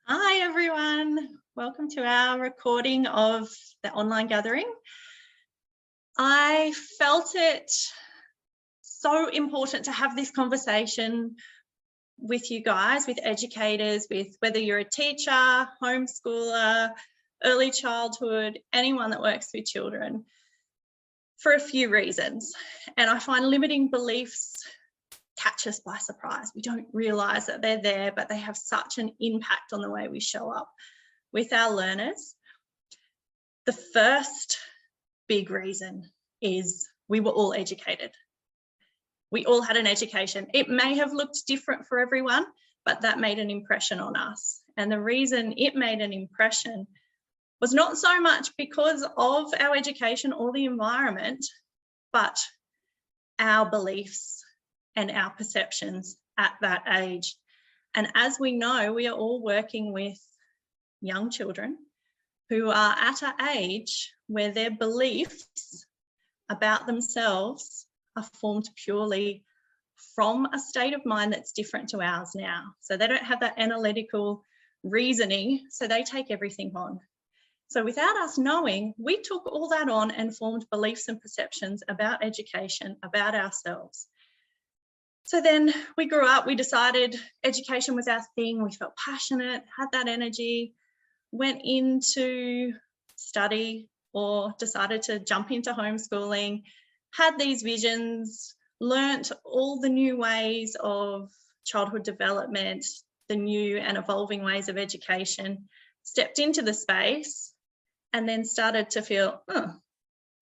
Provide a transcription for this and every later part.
Hi everyone, welcome to our recording of the online gathering. I felt it so important to have this conversation with you guys, with educators, with whether you're a teacher, homeschooler, early childhood, anyone that works with children, for a few reasons. And I find limiting beliefs catch us by surprise. We don't realise that they're there, but they have such an impact on the way we show up with our learners. The first big reason is we were all educated. We all had an education. It may have looked different for everyone, but that made an impression on us. And the reason it made an impression was not so much because of our education or the environment, but our beliefs and our perceptions at that age. And as we know, we are all working with young children who are at an age where their beliefs about themselves are formed purely from a state of mind that's different to ours now. So they don't have that analytical reasoning, so they take everything on. So without us knowing, we took all that on and formed beliefs and perceptions about education, about ourselves. So then we grew up, we decided education was our thing, we felt passionate, had that energy, went into study or decided to jump into homeschooling, had these visions, learnt all the new ways of childhood development, the new and evolving ways of education, stepped into the space and then started to feel, oh,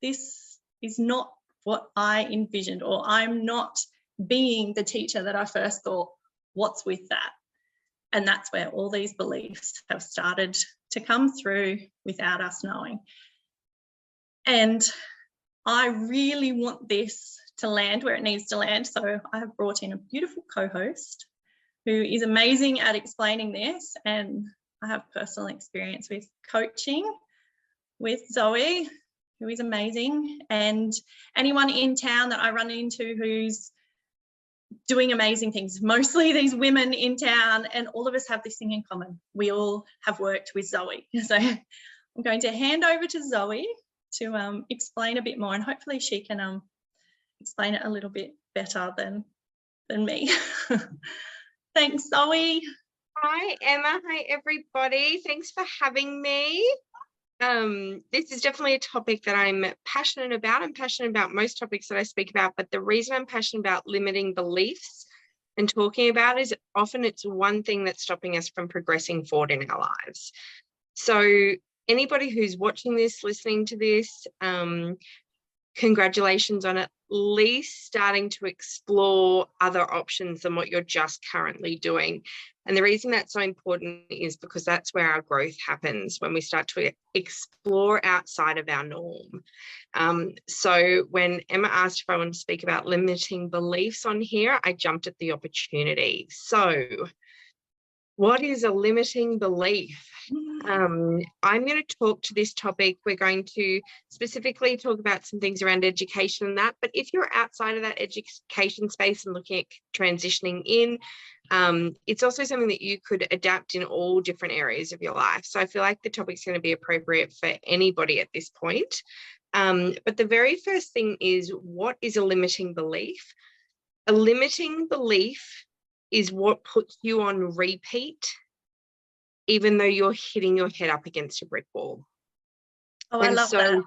this is not what I envisioned, or I'm not being the teacher that I first thought. What's with that? And that's where all these beliefs have started to come through without us knowing. And I really want this to land where it needs to land. So I have brought in a beautiful co-host who is amazing at explaining this. And I have personal experience with coaching with Zoe, who is amazing. And anyone in town that I run into who's doing amazing things, mostly these women in town, and all of us have this thing in common. We all have worked with Zoe. So I'm going to hand over to Zoe to explain a bit more, and hopefully she can explain it a little bit better than me. Thanks, Zoe. Hi, Emma. Hi, everybody. Thanks for having me. This is definitely a topic that I'm passionate about. I'm passionate about most topics that I speak about, but the reason I'm passionate about limiting beliefs and talking about it is often it's one thing that's stopping us from progressing forward in our lives. So anybody who's watching this, listening to this, congratulations on at least starting to explore other options than what you're just currently doing. And the reason that's so important is because that's where our growth happens, when we start to explore outside of our norm. So when Emma asked if I wanted to speak about limiting beliefs on here, I jumped at the opportunity. So what is a limiting belief? I'm going to talk to this topic. We're going to specifically talk about some things around education and that, but if you're outside of that education space and looking at transitioning in, it's also something that you could adapt in all different areas of your life. So I feel like the topic's going to be appropriate for anybody at this point. But the very first thing is, what is a limiting belief? A limiting belief is what puts you on repeat, even though you're hitting your head up against a brick wall. Oh, I love that.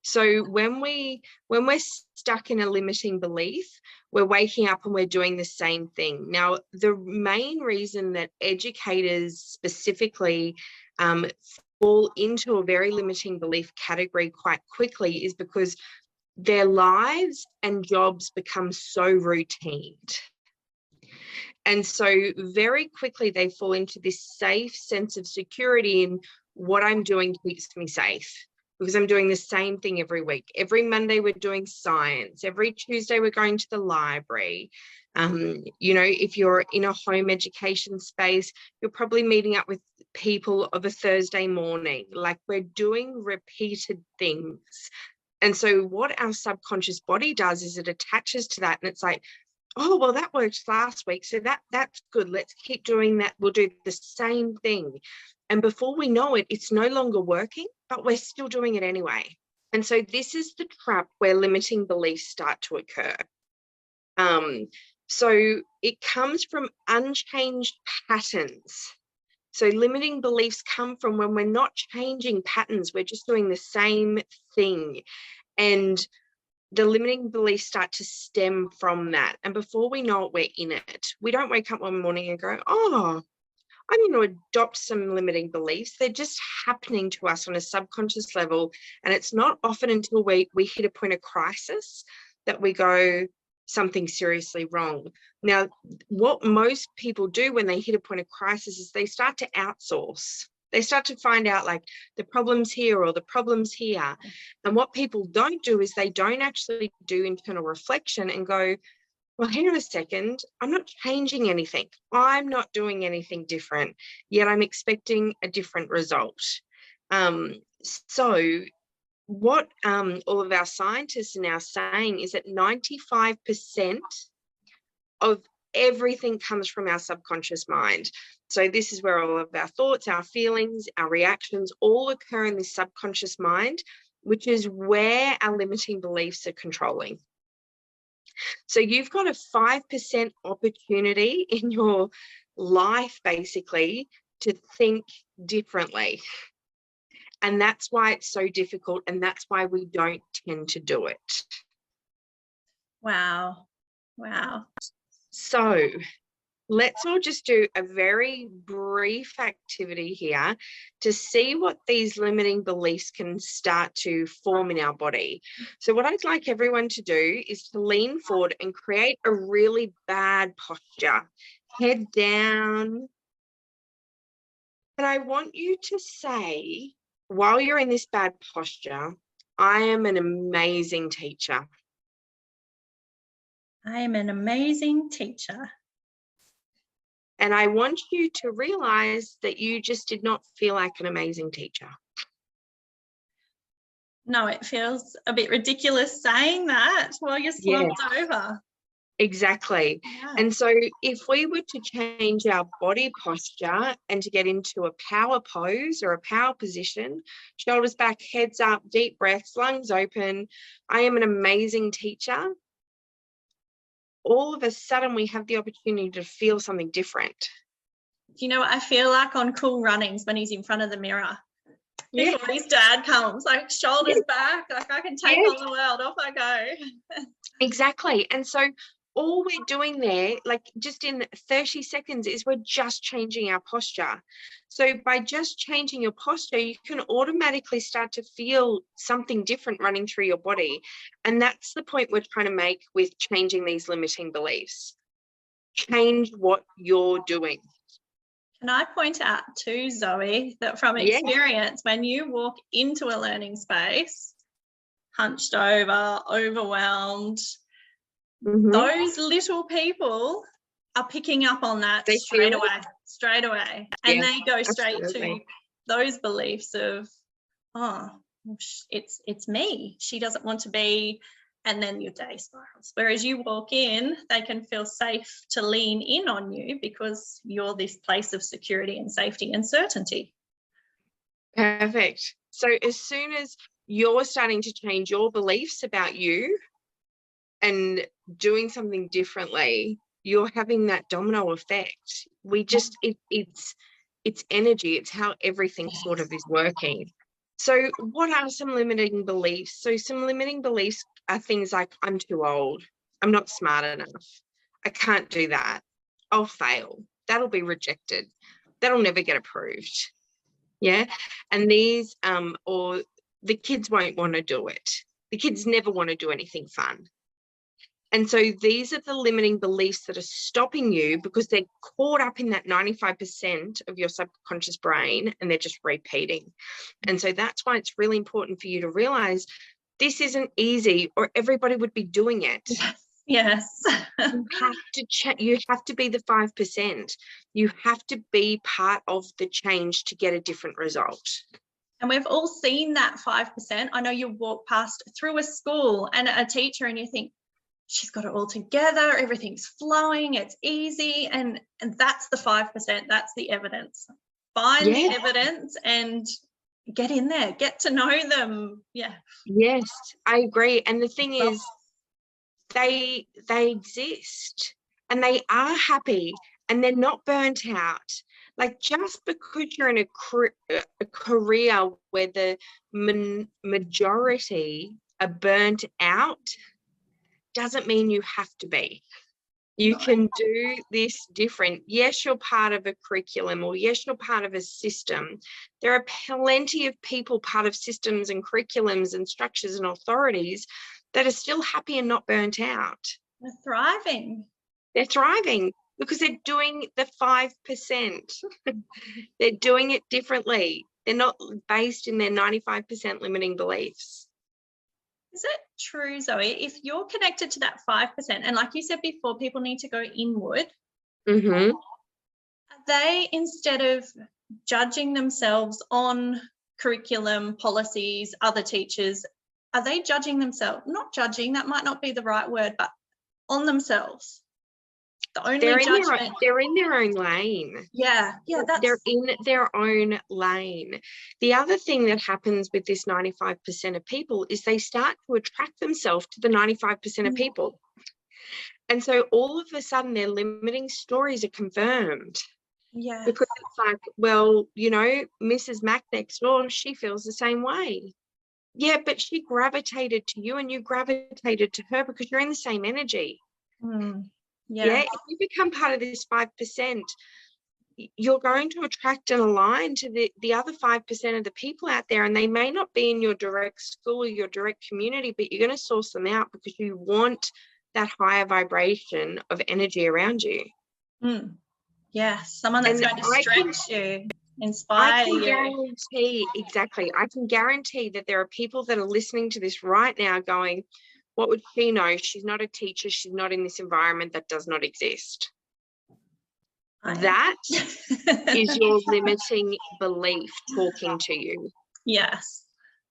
So when we're stuck in a limiting belief, we're waking up and we're doing the same thing. Now, the main reason that educators specifically fall into a very limiting belief category quite quickly is because their lives and jobs become so routined. And so very quickly they fall into this safe sense of security in what I'm doing keeps me safe, because I'm doing the same thing every week. Every Monday we're doing science. Every Tuesday we're going to the library. You know, if you're in a home education space, you're probably meeting up with people of a Thursday morning. Like, we're doing repeated things. And so what our subconscious body does is it attaches to that, and it's like, oh, well, that worked last week, so that's good. Let's keep doing that. We'll do the same thing. And before we know it, it's no longer working, but we're still doing it anyway. And so this is the trap where limiting beliefs start to occur. So it comes from unchanged patterns. So limiting beliefs come from when we're not changing patterns, we're just doing the same thing. And the limiting beliefs start to stem from that. And before we know it, we're in it. We don't wake up one morning and go, oh, I'm going to adopt some limiting beliefs. They're just happening to us on a subconscious level. And it's not often until we hit a point of crisis that we go, something seriously wrong. Now, what most people do when they hit a point of crisis is they start to outsource. They start to find out like the problem's here or the problem's here. And what people don't do is they don't actually do internal reflection and go, well, hang on a second, I'm not changing anything. I'm not doing anything different, yet I'm expecting a different result. So what all of our scientists are now saying is that 95% of everything comes from our subconscious mind. So this is where all of our thoughts, our feelings, our reactions all occur in this subconscious mind, which is where our limiting beliefs are controlling. So you've got a 5% opportunity in your life, basically, to think differently. And that's why it's so difficult, and that's why we don't tend to do it. Wow. Wow. So let's all just do a very brief activity here to see what these limiting beliefs can start to form in our body. So what I'd like everyone to do is to lean forward and create a really bad posture. Head down. And I want you to say, while you're in this bad posture, I am an amazing teacher. I am an amazing teacher. And I want you to realize that you just did not feel like an amazing teacher. No, it feels a bit ridiculous saying that while you're slumped over. Exactly. Yeah. And so if we were to change our body posture and to get into a power pose or a power position, shoulders back, heads up, deep breaths, lungs open, I am an amazing teacher. All of a sudden we have the opportunity to feel something different. Do you know what I feel like on Cool Runnings when he's in front of the mirror? Yeah. Before his dad comes, like shoulders back, like I can take on the world, off I go. Exactly. And so all we're doing there, like just in 30 seconds, is we're just changing our posture. So by just changing your posture, you can automatically start to feel something different running through your body. And that's the point we're trying to make with changing these limiting beliefs. Change what you're doing. Can I point out too, Zoe, that from experience, when you walk into a learning space, hunched over, overwhelmed, those little people are picking up on that straight away. And they go straight to those beliefs of, oh, it's me. She doesn't want to be, and then your day spirals. Whereas you walk in, they can feel safe to lean in on you because you're this place of security and safety and certainty. Perfect. So as soon as you're starting to change your beliefs about you and doing something differently, you're having that domino effect. We just, it's energy. It's how everything sort of is working. So what are some limiting beliefs? So some limiting beliefs are things like, I'm too old. I'm not smart enough. I can't do that. I'll fail. That'll be rejected. That'll never get approved. Yeah. And these, or the kids won't want to do it. The kids never want to do anything fun. And so these are the limiting beliefs that are stopping you because they're caught up in that 95% of your subconscious brain and they're just repeating. And so that's why it's really important for you to realize this isn't easy or everybody would be doing it. Yes. You have to be the 5%. You have to be part of the change to get a different result. And we've all seen that 5%. I know you walk past through a school and a teacher and you think, she's got it all together, everything's flowing, it's easy, and that's the 5%, that's the evidence. Find the evidence and get in there, get to know them. Yes, I agree. And the thing is, they exist and they are happy and they're not burnt out. Like, just because you're in a career where the majority are burnt out doesn't mean you have to be. You can do this different. Yes, you're part of a curriculum, or yes, you're part of a system. There are plenty of people part of systems and curriculums and structures and authorities that are still happy and not burnt out. They're thriving. They're thriving because they're doing the 5%. They're doing it differently. They're not based in their 95% limiting beliefs. Is it true, Zoe, if you're connected to that 5%, and like you said before, people need to go inward, are they, instead of judging themselves on curriculum, policies, other teachers, are they judging themselves? Not judging, that might not be the right word, but on themselves. The only judgment. They're in their own lane. Yeah, they're in their own lane. The other thing that happens with this 95% of people is they start to attract themselves to the 95% of people. And so all of a sudden their limiting stories are confirmed. Yeah. Because it's like, well, you know, Mrs. Mac next door, she feels the same way. Yeah, but she gravitated to you and you gravitated to her because you're in the same energy. Yeah, if you become part of this 5%, you're going to attract and align to the other 5% of the people out there, and they may not be in your direct school or your direct community, but you're going to source them out because you want that higher vibration of energy around you. Yeah, someone that's going to stretch you, inspire you. I can guarantee that there are people that are listening to this right now going, what would she know? She's not a teacher. She's not in this environment. That does not exist. That is your limiting belief talking to you. Yes.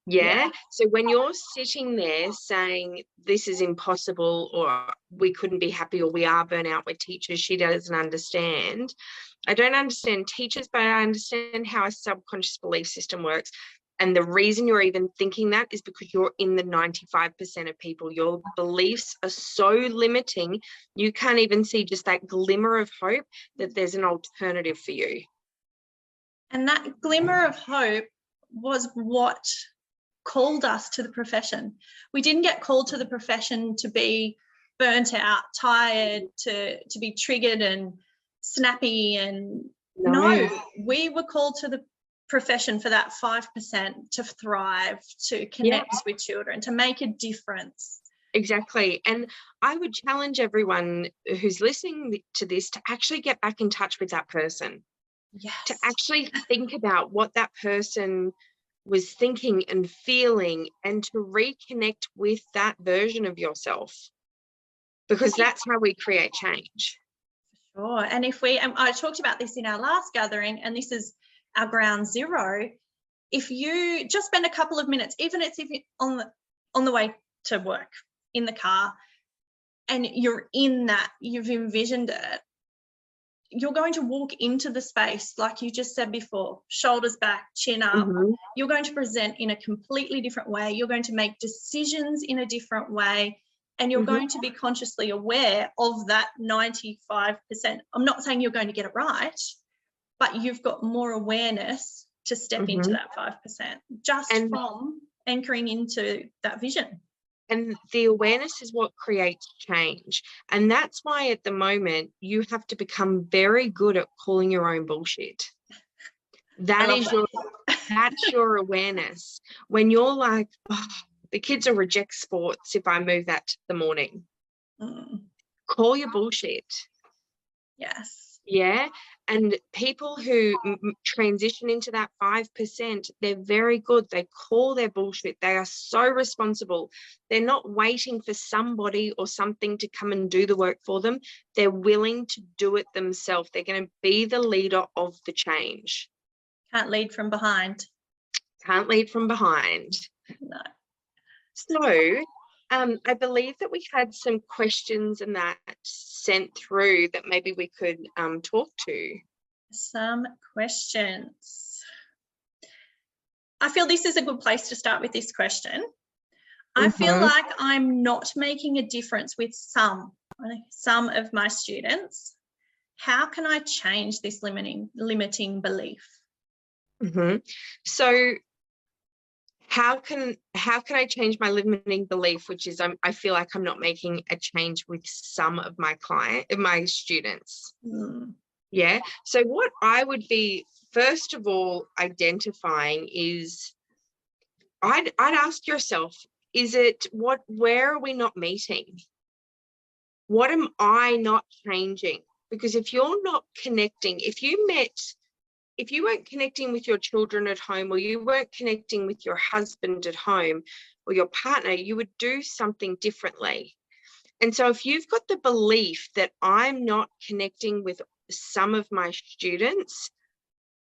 Yeah. So when you're sitting there saying this is impossible, or we couldn't be happy, or we are burnt out with teachers, she doesn't understand. I don't understand teachers, but I understand how a subconscious belief system works. And the reason you're even thinking that is because you're in the 95% of people. Your beliefs are so limiting, you can't even see just that glimmer of hope that there's an alternative for you. And that glimmer of hope was what called us to the profession. We didn't get called to the profession to be burnt out, tired, to be triggered and snappy. And no, we were called to the profession for that 5% to thrive, to connect with children, to make a difference. Exactly. And I would challenge everyone who's listening to this to actually get back in touch with that person. Yes. To actually think about what that person was thinking and feeling, and to reconnect with that version of yourself, because that's how we create change. Sure. And I talked about this in our last gathering, and this is our ground zero. If you just spend a couple of minutes, even if you're on the way to work in the car, and you're in that, you've envisioned it, you're going to walk into the space, like you just said before, shoulders back, chin up. You're going to present in a completely different way. You're going to make decisions in a different way, and you're going to be consciously aware of that 95%. I'm not saying you're going to get it right, but you've got more awareness to step into that 5% just from anchoring into that vision. And the awareness is what creates change. And that's why at the moment you have to become very good at calling your own bullshit. That's your awareness. When you're like, oh, the kids will reject sports if I move that to the morning. Call your bullshit. Yes. Yeah. And people who transition into that 5%, they're very good. They call their bullshit. They are so responsible. They're not waiting for somebody or something to come and do the work for them. They're willing to do it themselves. They're going to be the leader of the change. Can't lead from behind. Can't lead from behind. No. So I believe that we had some questions and that sent through that maybe we could talk to. Some questions. I feel this is a good place to start with this question. I feel like I'm not making a difference with some of my students. How can I change this limiting belief? So how can I change my limiting belief, which is I feel like I'm not making a change with some of my students. Yeah. So what I would be first of all identifying is I'd ask yourself, where are we not meeting? What am I not changing? Because if you're not connecting, if you weren't connecting with your children at home, or you weren't connecting with your husband at home or your partner, you would do something differently. And so if you've got the belief that I'm not connecting with some of my students,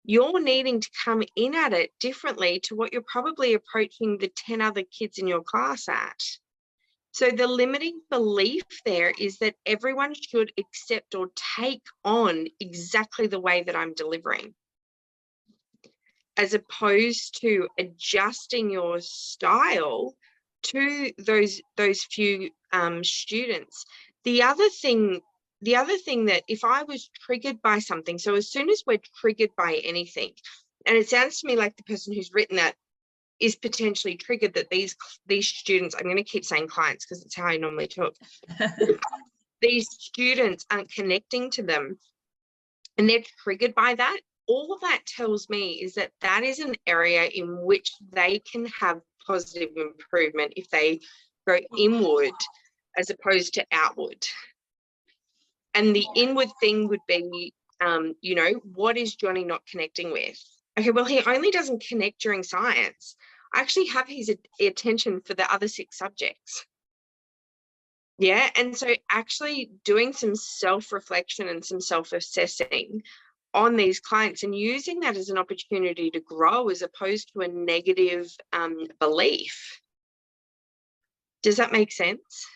you're needing to come in at it differently to what you're probably approaching the 10 other kids in your class at. So the limiting belief there is that everyone should accept or take on exactly the way that I'm delivering, as opposed to adjusting your style to those few students. The other thing that if I was triggered by something, so as soon as we're triggered by anything, and it sounds to me like the person who's written that is potentially triggered that these students, I'm going to keep saying clients because it's how I normally talk, these students aren't connecting to them and they're triggered by that. All that tells me is that that is an area in which they can have positive improvement if they go inward as opposed to outward. And the inward thing would be, what is Johnny not connecting with? Okay, well, he only doesn't connect during science. I actually have his attention for the other 6 subjects. Yeah, and so actually doing some self-reflection and some self-assessing on these clients and using that as an opportunity to grow as opposed to a negative belief. Does that make sense?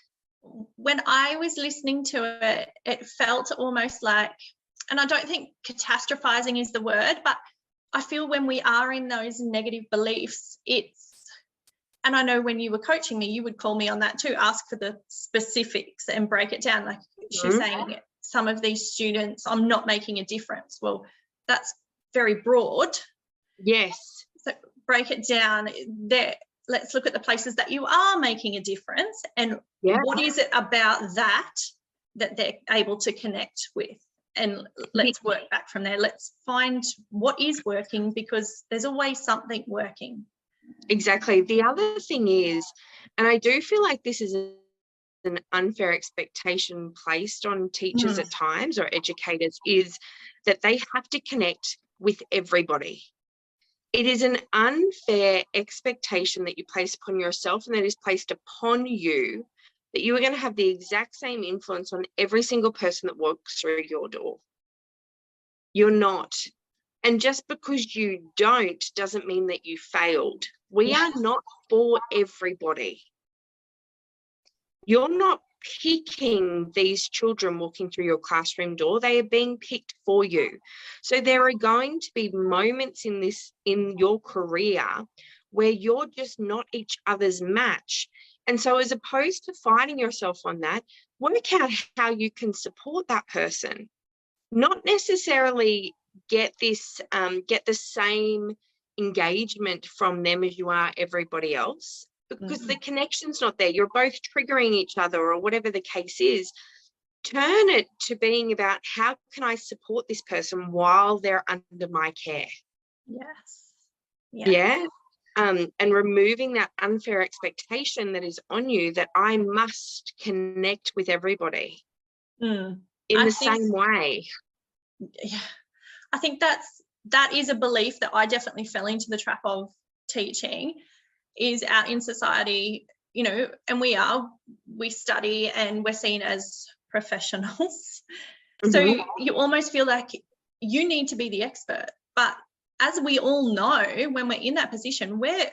When I was listening to it, it felt almost like, and I don't think catastrophizing is the word, but I feel when we are in those negative beliefs, and I know when you were coaching me, you would call me on that too, ask for the specifics and break it down. Like she's saying, some of these students, I'm not making a difference. Well, that's very broad. Yes. So break it down there. Let's look at the places that you are making a difference and what is it about that they're able to connect with. And let's work back from there. Let's find what is working, because there's always something working. Exactly. The other thing is, and I do feel like this is an unfair expectation placed on teachers at times or educators, is that they have to connect with everybody. It is an unfair expectation that you place upon yourself and that is placed upon you, that you are going to have the exact same influence on every single person that walks through your door. You're not. And just because you don't doesn't mean that you failed. We are not for everybody. You're not picking these children walking through your classroom door. They are being picked for you. So there are going to be moments in your career where you're just not each other's match. And so as opposed to fighting yourself on that, work out how you can support that person. Not necessarily get the same engagement from them as you are everybody else, because the connection's not there. You're both triggering each other or whatever the case is. Turn it to being about how can I support this person while they're under my care? Yes. Yeah. And removing that unfair expectation that is on you that I must connect with everybody in the same way. Yeah. I think that is a belief that I definitely fell into the trap of teaching, is out in society, and we study and we're seen as professionals. So you almost feel like you need to be the expert. But as we all know, when we're in that position, we're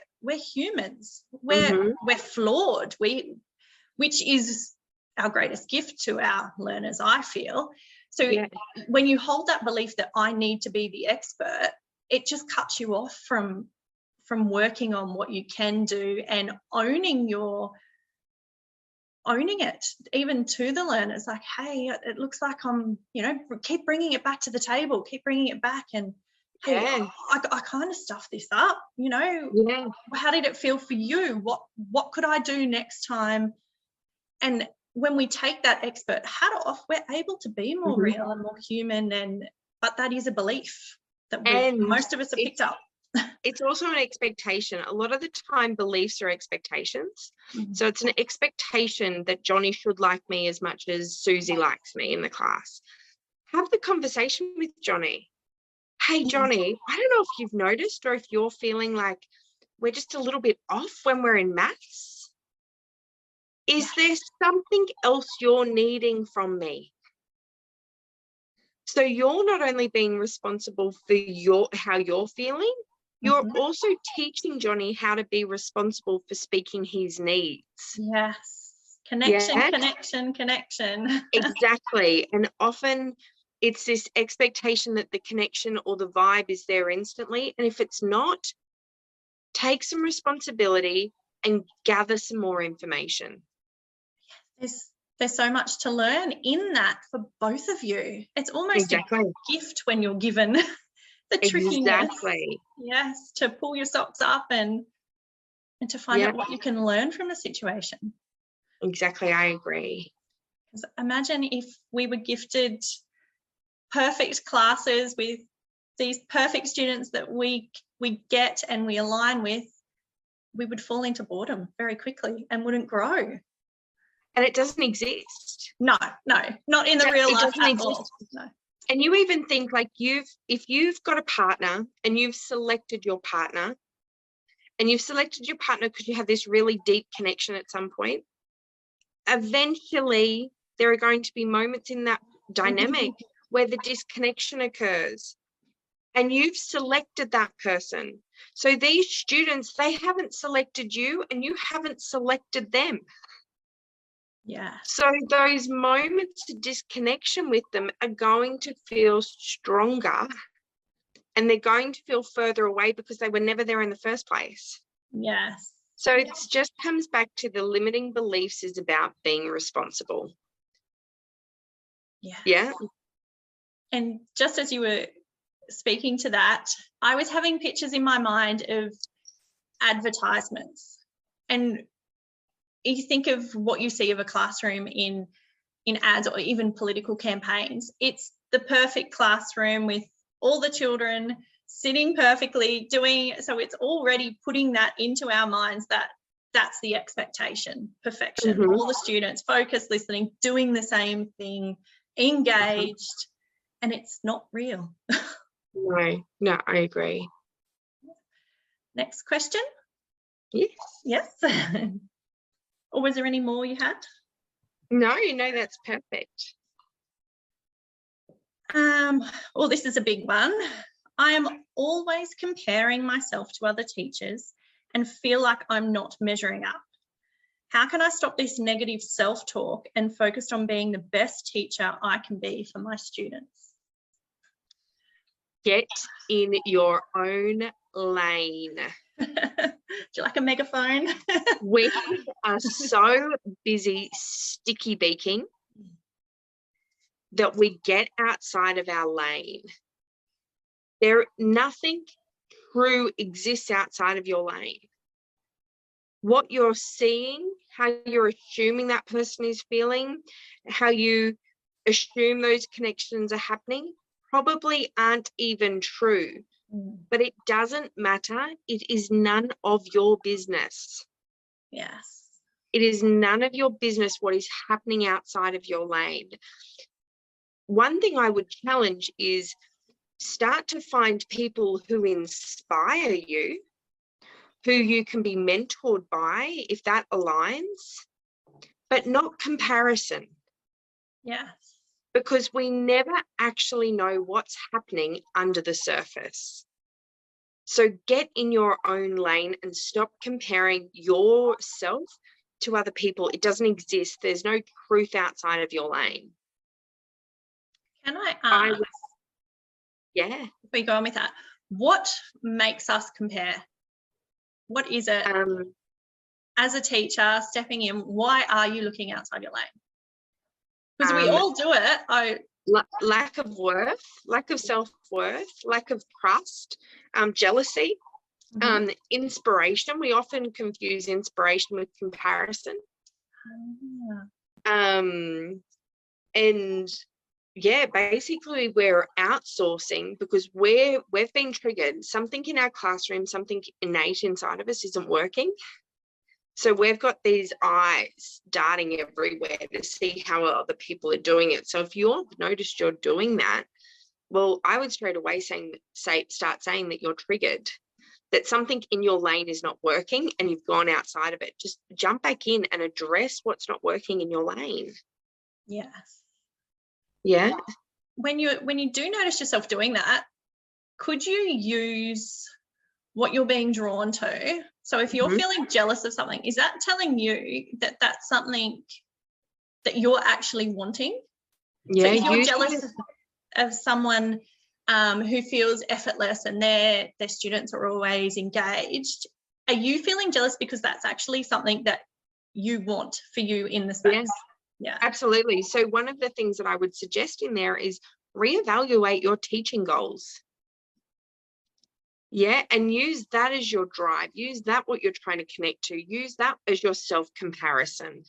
humans. We're flawed. which is our greatest gift to our learners, I feel. So when you hold that belief that I need to be the expert, it just cuts you off from working on what you can do and owning it, even to the learners, like, hey, it looks like I'm, keep bringing it back to the table, keep bringing it back, and hey, I kind of stuffed this up, how did it feel for you? What could I do next time? And when we take that expert hat off, we're able to be more real and more human, but that is a belief that most of us have picked up. It's also an expectation. A lot of the time, beliefs are expectations. So it's an expectation that Johnny should like me as much as Susie likes me in the class. Have the conversation with Johnny. Hey, Johnny, I don't know if you've noticed or if you're feeling like we're just a little bit off when we're in maths. Is there something else you're needing from me? So you're not only being responsible for how you're feeling, you're also teaching Johnny how to be responsible for speaking his needs. Yes. Connection. Exactly. And often it's this expectation that the connection or the vibe is there instantly. And if it's not, take some responsibility and gather some more information. There's so much to learn in that for both of you. It's almost a gift when you're given the trickiness. Yes, to pull your socks up and to find out what you can learn from a situation. Exactly, I agree. Because imagine if we were gifted perfect classes with these perfect students that we get and we align with, we would fall into boredom very quickly and wouldn't grow. And it doesn't exist. No, not in the real life at all. No. And you even think like if you've got a partner and you've selected your partner because you have this really deep connection at some point, eventually there are going to be moments in that dynamic where the disconnection occurs. And you've selected that person. So these students, they haven't selected you and you haven't selected them. Yeah. So those moments of disconnection with them are going to feel stronger and they're going to feel further away because they were never there in the first place. Yes. So it just comes back to the limiting beliefs is about being responsible. Yeah. And just as you were speaking to that, I was having pictures in my mind of advertisements, and you think of what you see of a classroom in ads or even political campaigns. It's the perfect classroom with all the children sitting perfectly, so it's already putting that into our minds that that's the expectation, perfection. All the students focused, listening, doing the same thing, engaged, and it's not real. No, I agree. Next question. Yes. Or was there any more you had? No, that's perfect. Well, this is a big one. I am always comparing myself to other teachers and feel like I'm not measuring up. How can I stop this negative self-talk and focus on being the best teacher I can be for my students? Get in your own lane. Do you like a megaphone? We are so busy sticky beaking that we get outside of our lane. Nothing true exists outside of your lane. What you're seeing, how you're assuming that person is feeling, how you assume those connections are happening, probably aren't even true. But it doesn't matter. It is none of your business. Yes. It is none of your business what is happening outside of your lane. One thing I would challenge is start to find people who inspire you, who you can be mentored by, if that aligns, but not comparison. Yes. Because we never actually know what's happening under the surface. So get in your own lane and stop comparing yourself to other people. It doesn't exist. There's no truth outside of your lane. Can I ask, yeah, if we go on with that, what makes us compare? What is it as a teacher stepping in? Why are you looking outside your lane? Because we all do it. Lack of worth, lack of self-worth, lack of trust, jealousy, inspiration. We often confuse inspiration with comparison. And yeah, basically we're outsourcing because we've been triggered. Something in our classroom, something innate inside of us isn't working. So we've got these eyes darting everywhere to see how other people are doing it. So if you've noticed you're doing that, well, I would straight away start saying that you're triggered, that something in your lane is not working and you've gone outside of it. Just jump back in and address what's not working in your lane. Yes. Yeah. When you do notice yourself doing that, could you use what you're being drawn to? So if you're feeling jealous of something, is that telling you that that's something that you're actually wanting? Yeah. So if you're jealous of someone who feels effortless and their students are always engaged, are you feeling jealous because that's actually something that you want for you in the space? Yeah, absolutely. So one of the things that I would suggest in there is reevaluate your teaching goals. Yeah, and use that as your drive. Use that what you're trying to connect to. Use that as your self-comparison.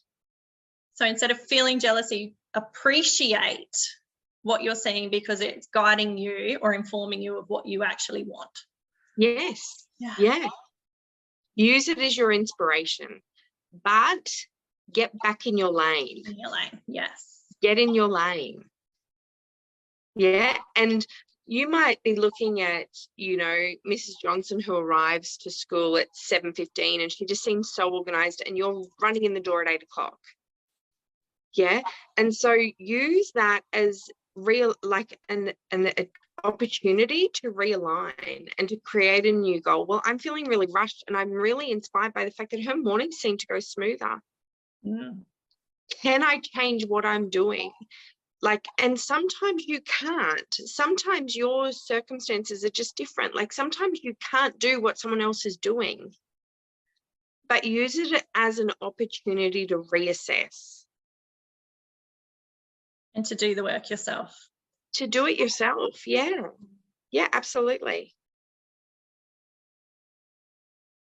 So instead of feeling jealousy, appreciate what you're seeing because it's guiding you or informing you of what you actually want. Yes. Yeah. Use it as your inspiration, but get back in your lane. In your lane, yes. Get in your lane. Yeah, and you might be looking at, you know, Mrs. Johnson who arrives to school at 7:15 and she just seems so organized and you're running in the door at 8 o'clock. Yeah, and so use that as an opportunity to realign and to create a new goal. Well, I'm feeling really rushed and I'm really inspired by the fact that her mornings seem to go smoother. Can I change what I'm doing? And sometimes you can't. Sometimes your circumstances are just different. Sometimes you can't do what someone else is doing, but use it as an opportunity to reassess. And to do the work yourself. To do it yourself, yeah. Yeah, absolutely.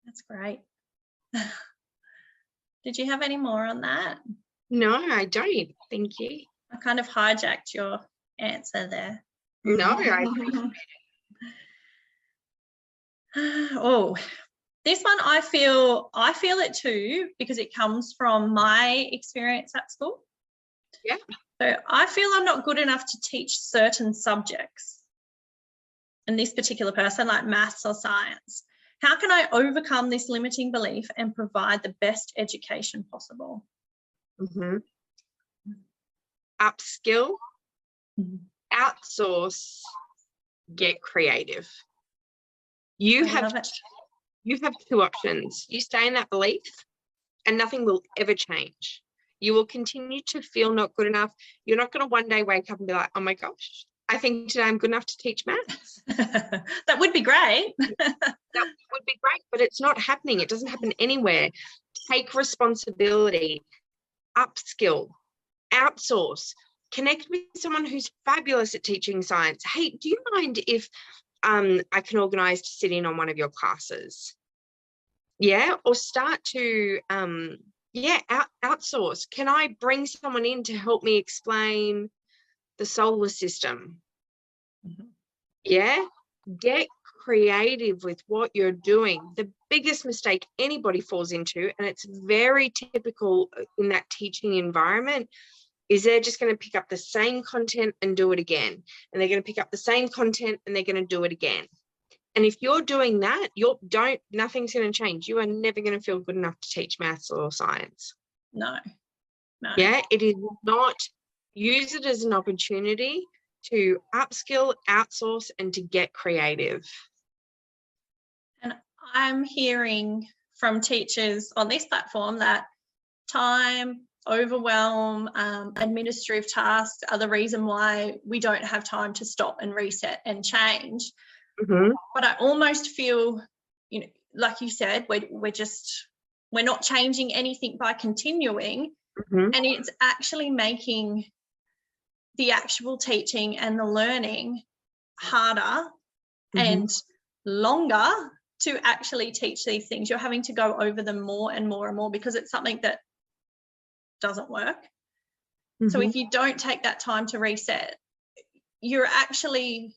That's great. Did you have any more on that? No, I don't. Thank you. I kind of hijacked your answer there. No, I appreciate it. Oh, this one I feel it too because it comes from my experience at school. Yeah. So I feel I'm not good enough to teach certain subjects. And this particular person, like maths or science, how can I overcome this limiting belief and provide the best education possible? Upskill, outsource, get creative. You have two options. You stay in that belief and nothing will ever change. You will continue to feel not good enough. You're not going to one day wake up and be like, oh my gosh, I think today I'm good enough to teach maths. That would be great. That would be great, but it's not happening. It doesn't happen anywhere. Take responsibility, upskill, outsource, connect with someone who's fabulous at teaching science. Hey, do you mind if I can organize to sit in on one of your classes? Yeah, or start to outsource. Can I bring someone in to help me explain the solar system? Yeah, get creative with what you're doing. The biggest mistake anybody falls into, and it's very typical in that teaching environment, is they're just going to pick up the same content and do it again. And they're going to pick up the same content and they're going to do it again. And if you're doing that, nothing's going to change. You are never going to feel good enough to teach maths or science. No. Yeah, it is not. Use it as an opportunity to upskill, outsource, and to get creative. And I'm hearing from teachers on this platform that time, overwhelm, administrative tasks are the reason why we don't have time to stop and reset and change. But I almost feel, you know, like you said, we're not changing anything by continuing, and it's actually making the actual teaching and the learning harder and longer to actually teach these things. You're having to go over them more and more and more because it's something that doesn't work. So if you don't take that time to reset, you're actually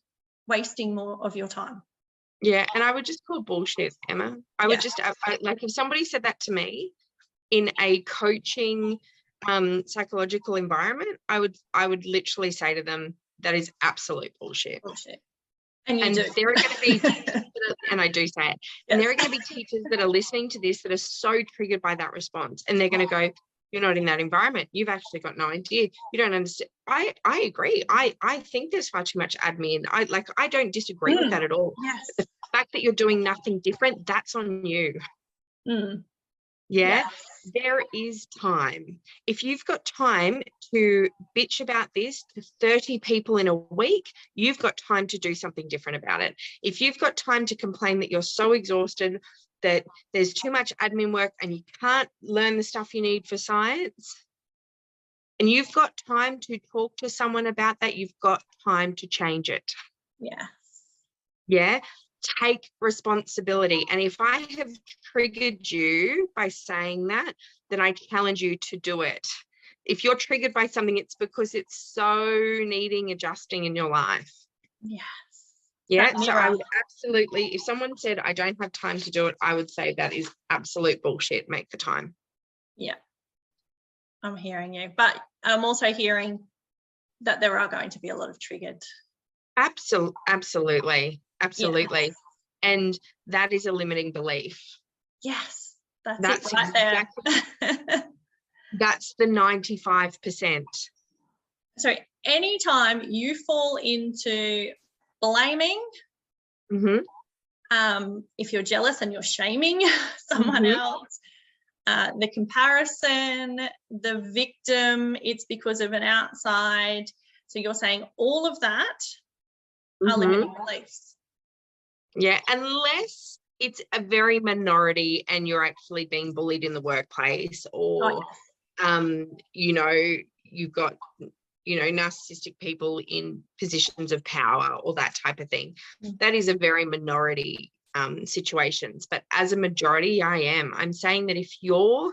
wasting more of your time. Yeah, and I would just call bullshit, Emma. I would just, like, if somebody said that to me in a coaching psychological environment, I would literally say to them, that is absolute bullshit. And you do. There are going to be teachers and I do say it, and there are going to be teachers that are listening to this that are so triggered by that response, and they're going to go, you're not in that environment. You've actually got no idea. You don't understand. I agree. I think there's far too much admin. I don't disagree with that at all. Yes. But the fact that you're doing nothing different, that's on you. Yeah. Yes. There is time. If you've got time to bitch about this to 30 people in a week, you've got time to do something different about it. If you've got time to complain that you're so exhausted, that there's too much admin work and you can't learn the stuff you need for science, and you've got time to talk to someone about that, you've got time to change it. Yeah. Yeah. Take responsibility. And if I have triggered you by saying that, then I challenge you to do it. If you're triggered by something, it's because it's so needing adjusting in your life. Yes. Yeah. So I would absolutely, if someone said, I don't have time to do it, I would say that is absolute bullshit. Make the time. Yeah. I'm hearing you, but I'm also hearing that there are going to be a lot of triggered. Absolutely. Yes. And that is a limiting belief. Yes. That's it right there. That's the 95%. So anytime you fall into blaming, if you're jealous and you're shaming someone else, the comparison, the victim, it's because of an outside. So you're saying all of that are limiting beliefs. Yeah, unless it's a very minority and you're actually being bullied in the workplace, or you know, you've got, you know, narcissistic people in positions of power or that type of thing. That is a very minority situations. But as a majority, I'm saying that if you're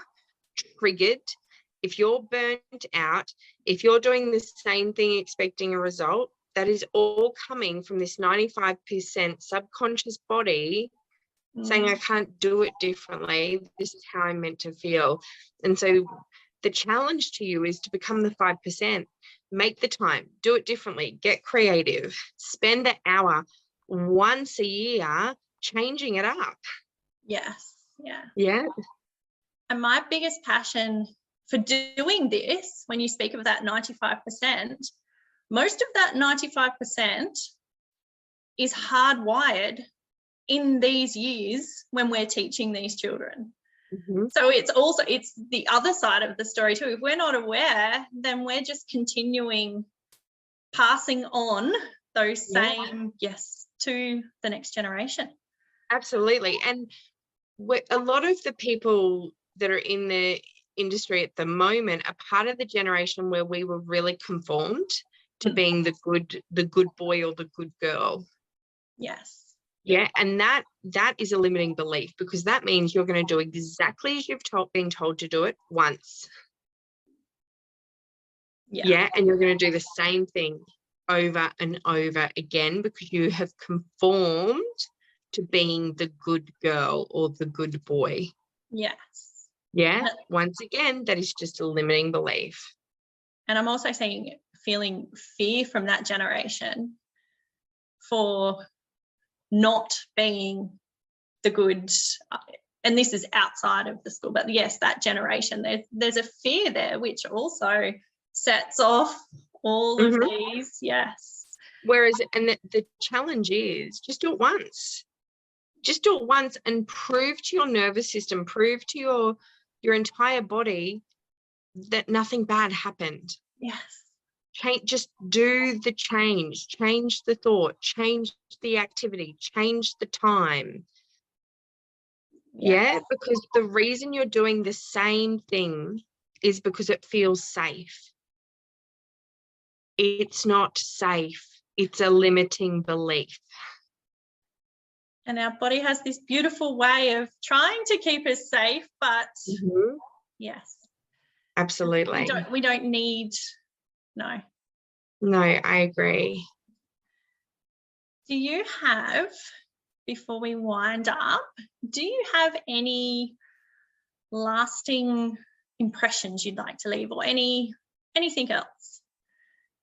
triggered, if you're burnt out, if you're doing the same thing expecting a result, that is all coming from this 95% subconscious body saying, I can't do it differently. This is how I'm meant to feel. And so the challenge to you is to become the 5%. Make the time, do it differently, get creative, spend an hour once a year changing it up. Yes. Yeah. Yeah. And my biggest passion for doing this, when you speak of that 95%, most of that 95% is hardwired in these years when we're teaching these children. So it's the other side of the story too. If we're not aware, then we're just continuing passing on those same to the next generation. Absolutely. And a lot of the people that are in the industry at the moment are part of the generation where we were really conformed to being the good boy or the good girl. Yes. Yeah, and that is a limiting belief, because that means you're going to do exactly as you've been told to do it once. Yeah, and you're going to do the same thing over and over again because you have conformed to being the good girl or the good boy. Yes. Yeah, once again, that is just a limiting belief. And I'm also feeling fear from that generation for not being the good, and this is outside of the school, but yes, that generation, there's a fear there which also sets off all of these. Yes. Whereas, and the challenge is just do it once. Just do it once and prove to your nervous system, prove to your entire body that nothing bad happened. Yes. Just do the change the thought, change the activity, change the time. Yeah, because the reason you're doing the same thing is because it feels safe. It's not safe. It's a limiting belief. And our body has this beautiful way of trying to keep us safe, but yes. Absolutely. We don't need, no. No, I agree. Do you have, before we wind up, do you have any lasting impressions you'd like to leave, or anything else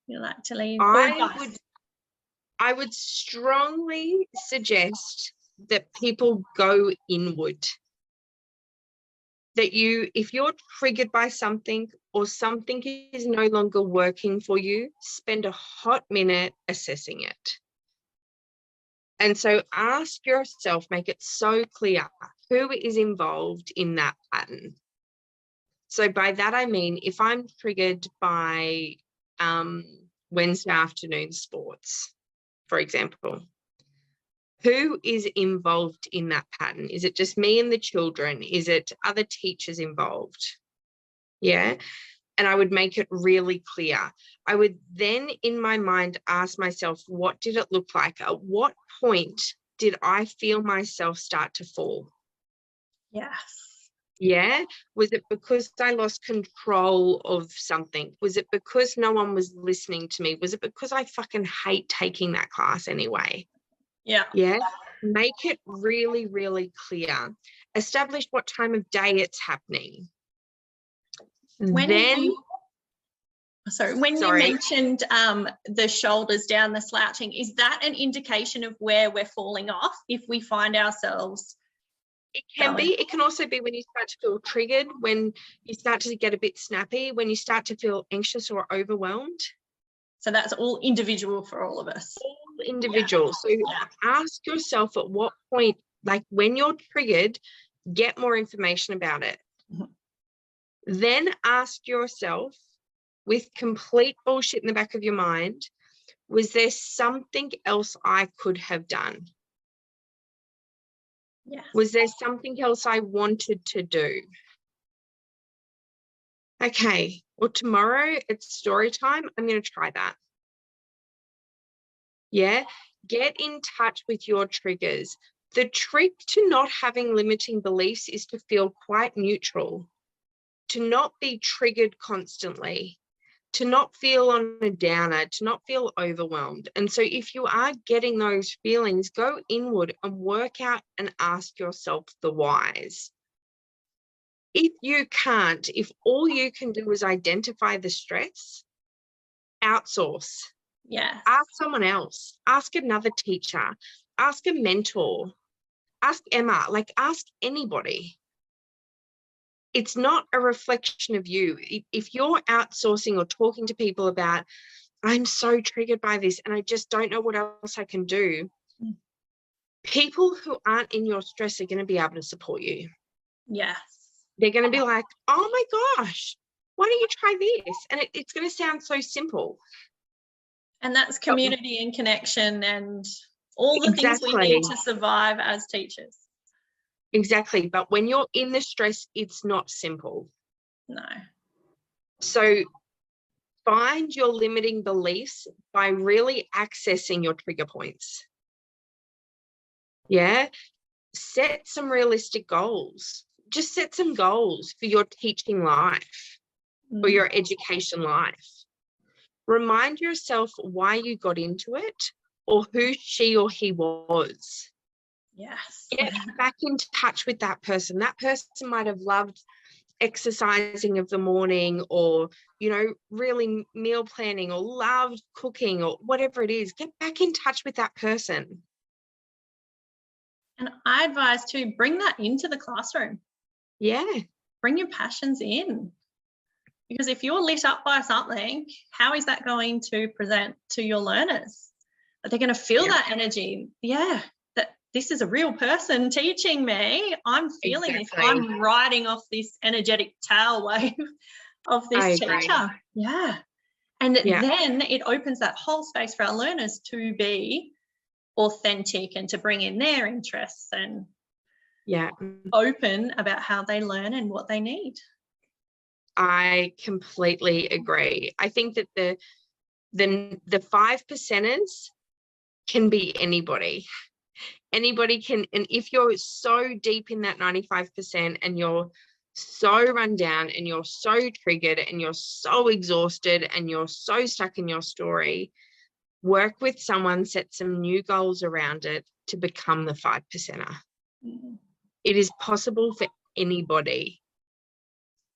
you'd like to leave? I would strongly suggest that people go inward. That if you're triggered by something or something is no longer working for you, spend a hot minute assessing it. And so ask yourself, make it so clear, who is involved in that pattern? So by that, I mean, if I'm triggered by Wednesday afternoon sports, for example, who is involved in that pattern? Is it just me and the children? Is it other teachers involved? Yeah. And I would make it really clear. I would then in my mind ask myself, what did it look like? At what point did I feel myself start to fall? Yes. Yeah. Was it because I lost control of something? Was it because no one was listening to me? Was it because I fucking hate taking that class anyway? Yeah. Yeah. Make it really, really clear. Establish what time of day it's happening. When you mentioned the shoulders down, the slouching, is that an indication of where we're falling off if we find ourselves? It can be. It can also be when you start to feel triggered, when you start to get a bit snappy, when you start to feel anxious or overwhelmed. So that's all individual for all of us. All individual. So ask yourself at what point, like when you're triggered, get more information about it. Then ask yourself, with complete bullshit in the back of your mind, was there something else I could have done? Yes. Was there something else I wanted to do? Okay, well, tomorrow it's story time. I'm going to try that. Yeah, get in touch with your triggers. The trick to not having limiting beliefs is to feel quite neutral, to not be triggered constantly, to not feel on a downer, to not feel overwhelmed. And so if you are getting those feelings, go inward and work out and ask yourself the whys. If you can't, if all you can do is identify the stress, outsource. Yeah. Ask someone else, ask another teacher, ask a mentor, ask Emma, like ask anybody. It's not a reflection of you. If you're outsourcing or talking to people about, I'm so triggered by this and I just don't know what else I can do, people who aren't in your stress are going to be able to support you. Yes. They're going to be like, oh my gosh, why don't you try this? And it's going to sound so simple. And that's community and connection and all the things we need to survive as teachers. Exactly. But when you're in the stress, it's not simple. No. So find your limiting beliefs by really accessing your trigger points. Yeah. Set some realistic goals. Just set some goals for your teaching life or your education life. Remind yourself why you got into it or who she or he was. Yes. Get back in touch with that person. That person might have loved exercising of the morning or, you know, really meal planning or loved cooking or whatever it is. Get back in touch with that person. And I advise to bring that into the classroom. Yeah. Bring your passions in. Because if you're lit up by something, how is that going to present to your learners? Are they going to feel that energy? Yeah, that this is a real person teaching me. I'm feeling this. I'm riding off this energetic tail wave of this agree. teacher. Yeah. And Yeah. then it opens that whole space for our learners to be authentic and to bring in their interests and Yeah. open about how they learn and what they need. I completely agree. I think that the 5%ers can be anybody. Anybody can, and if you're so deep in that 95% and you're so run down and you're so triggered and you're so exhausted and you're so stuck in your story, work with someone, set some new goals around it to become the 5%er. Mm. It is possible for anybody.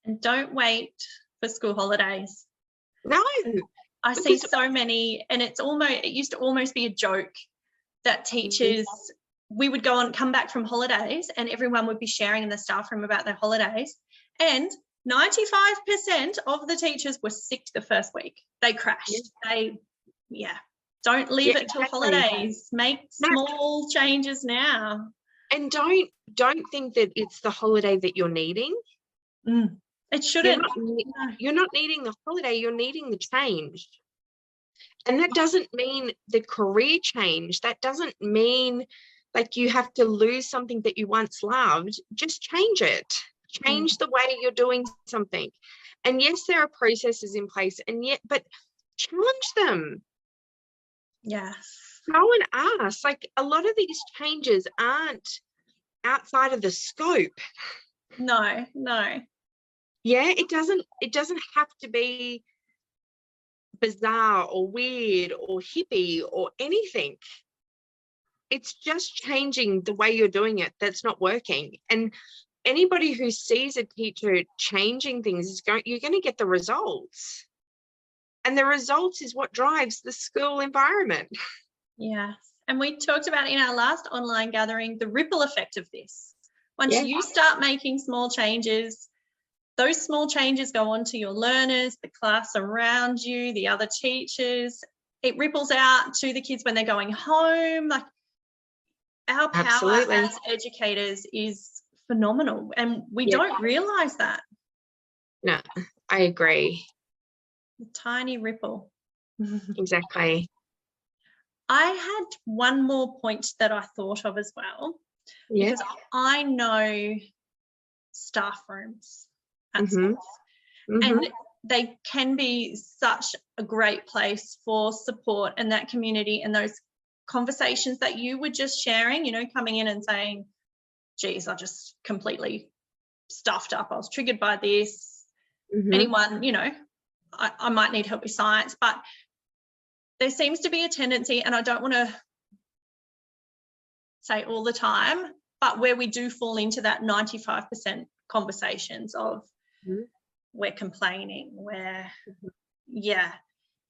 And don't wait for school holidays. No. I see so many, and it used to almost be a joke that teachers, we would come back from holidays and everyone would be sharing in the staff room about their holidays. And 95% of the teachers were sick the first week. They crashed. Don't leave it till holidays. Make small changes now. And don't think that it's the holiday that you're needing. It shouldn't. You're not needing the holiday, you're needing the change. And that doesn't mean the career change. That doesn't mean like you have to lose something that you once loved. Just change it. Change the way you're doing something. And yes, there are processes in place, but challenge them. Yes. Go and ask. Like, a lot of these changes aren't outside of the scope. No. Yeah, it doesn't have to be bizarre or weird or hippie or anything. It's just changing the way you're doing it that's not working. And anybody who sees a teacher changing things you're going to get the results. And the results is what drives the school environment. Yes. And we talked about in our last online gathering the ripple effect of this. Once you start making small changes, those small changes go on to your learners, the class around you, the other teachers. It ripples out to the kids when they're going home. Like, our power as educators is phenomenal, and we don't realise that. No, I agree. A tiny ripple. Exactly. I had one more point that I thought of as well, because I know staff rooms at schools, and they can be such a great place for support and that community and those conversations that you were just sharing, coming in and saying, geez, I just completely stuffed up. I was triggered by this. Anyone, I might need help with science, but there seems to be a tendency, and I don't want to say all the time, but where we do fall into that 95% conversations of we're complaining,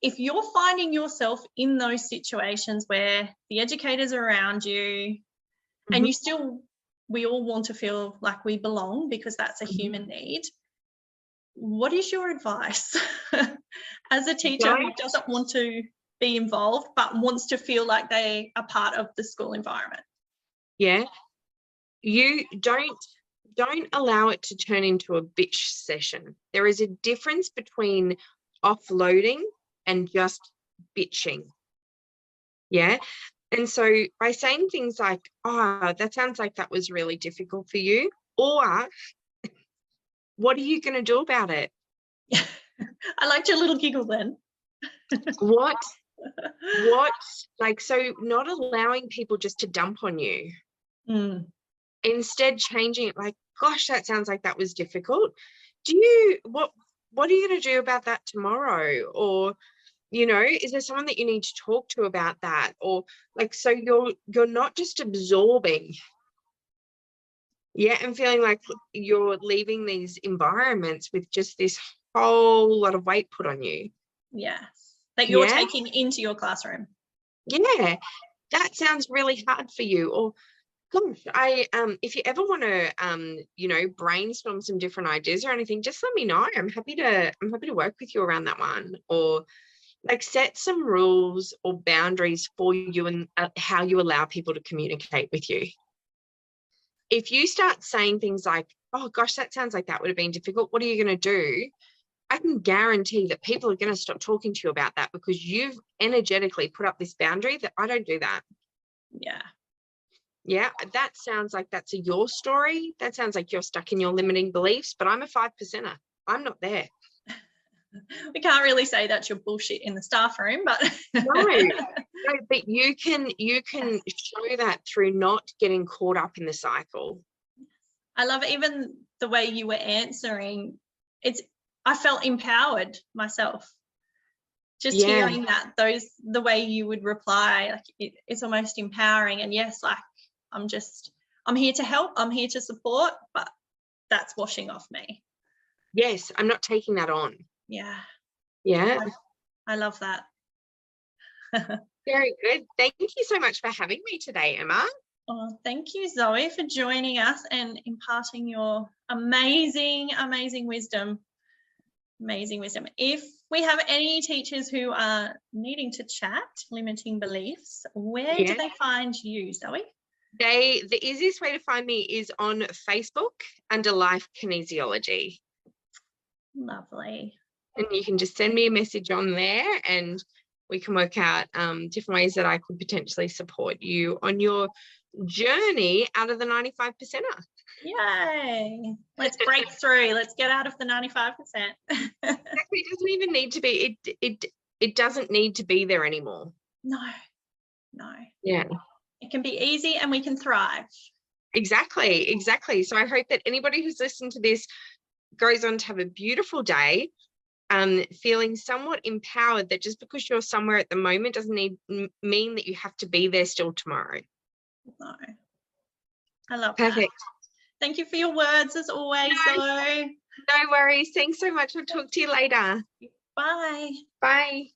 if you're finding yourself in those situations where the educators are around you and we all want to feel like we belong because that's a human need, what is your advice as a teacher who doesn't want to be involved but wants to feel like they are part of the school environment? Yeah, you don't allow it to turn into a bitch session. There is a difference between offloading and just bitching. Yeah. And so by saying things like, oh, that sounds like that was really difficult for you, or what are you going to do about it? I liked your little giggle then. What, so not allowing people just to dump on you. Instead changing it, like, gosh, that sounds like that was difficult. What are you going to do about that tomorrow? Or, is there someone that you need to talk to about that? Or so you're not just absorbing, and feeling like you're leaving these environments with just this whole lot of weight put on you. Yes, that you're taking into your classroom. Yeah, that sounds really hard for you. Or, gosh, if you ever want to, brainstorm some different ideas or anything, just let me know. I'm happy to work with you around that one. Or set some rules or boundaries for you and how you allow people to communicate with you. If you start saying things like, oh gosh, that sounds like that would have been difficult, what are you going to do? I can guarantee that people are going to stop talking to you about that because you've energetically put up this boundary that I don't do that. Yeah. Yeah, that sounds like that's your story. That sounds like you're stuck in your limiting beliefs, but I'm a 5%er. I'm not there. We can't really say that's your bullshit in the staff room, but No, but you can show that through not getting caught up in the cycle. I love even the way you were answering. I felt empowered myself. Just hearing that, the way you would reply, like it's almost empowering. And yes, like I'm here to help, I'm here to support, but that's washing off me. Yes, I'm not taking that on. Yeah. Yeah. I love that. Very good. Thank you so much for having me today, Emma. Oh, thank you, Zoe, for joining us and imparting your amazing, amazing wisdom. Amazing wisdom. If we have any teachers who are needing to chat limiting beliefs, where do they find you, Zoe? The easiest way to find me is on Facebook under Life Kinesiology. Lovely. And you can just send me a message on there and we can work out different ways that I could potentially support you on your journey out of the 95%er. Yay. Let's break through. Let's get out of the 95%. Exactly. It doesn't even need to be, it doesn't need to be there anymore. No. Yeah. It can be easy and we can thrive. Exactly. So I hope that anybody who's listened to this goes on to have a beautiful day, feeling somewhat empowered that just because you're somewhere at the moment doesn't mean that you have to be there still tomorrow. No. I love Perfect. that. Thank you for your words as always, though. No worries. Thanks so much. I'll talk to you later. Bye. Bye.